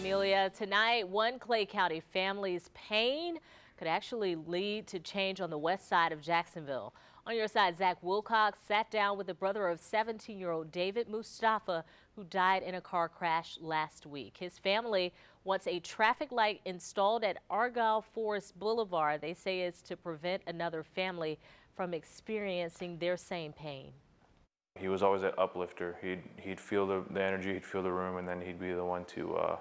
Amelia. Tonight, one Clay County family's pain could actually lead to change on the west side of Jacksonville. On your side, Zach Wilcox sat down with the brother of 17-year-old David Mustafa, who died in a car crash last week. His family wants a traffic light installed at Argyle Forest Boulevard. They say it's to prevent another family from experiencing their same pain. He was always that uplifter. He'd feel the energy, he'd feel the room, and then he'd be the one to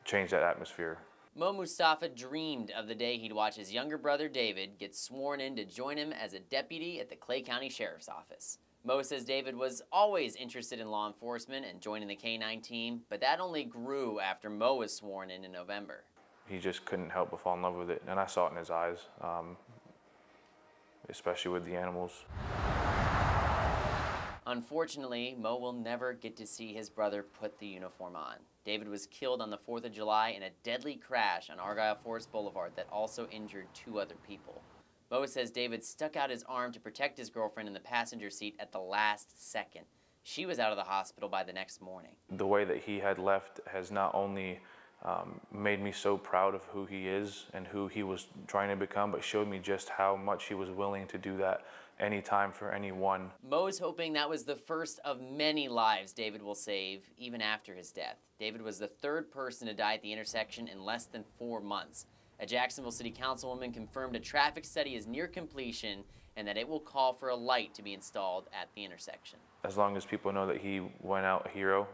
change that atmosphere. Mo Mustafa dreamed of the day he'd watch his younger brother David get sworn in to join him as a deputy at the Clay County Sheriff's Office. Mo says David was always interested in law enforcement and joining the K-9 team, but that only grew after Mo was sworn in November. He just couldn't help but fall in love with it, and I saw it in his eyes, especially with the animals. Unfortunately, Mo will never get to see his brother put the uniform on. David was killed on the 4th of July in a deadly crash on Argyle Forest Boulevard that also injured 2 other people. Mo says David stuck out his arm to protect his girlfriend in the passenger seat at the last second. She was out of the hospital by the next morning. The way that he had left has not only made me so proud of who he is and who he was trying to become, but showed me just how much he was willing to do that anytime for anyone. Mo's hoping that was the first of many lives David will save, even after his death. David was the 3rd person to die at the intersection in less than 4 months. A Jacksonville City Councilwoman confirmed a traffic study is near completion and that it will call for a light to be installed at the intersection. As long as people know that he went out a hero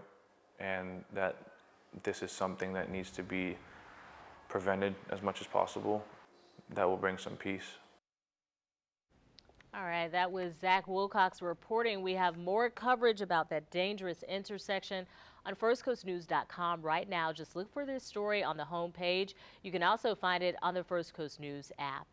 and that this is something that needs to be prevented as much as possible, that will bring some peace. All right, that was Zach Wilcox reporting. We have more coverage about that dangerous intersection on firstcoastnews.com right now. Just look for this story on the homepage. You can also find it on the First Coast News app.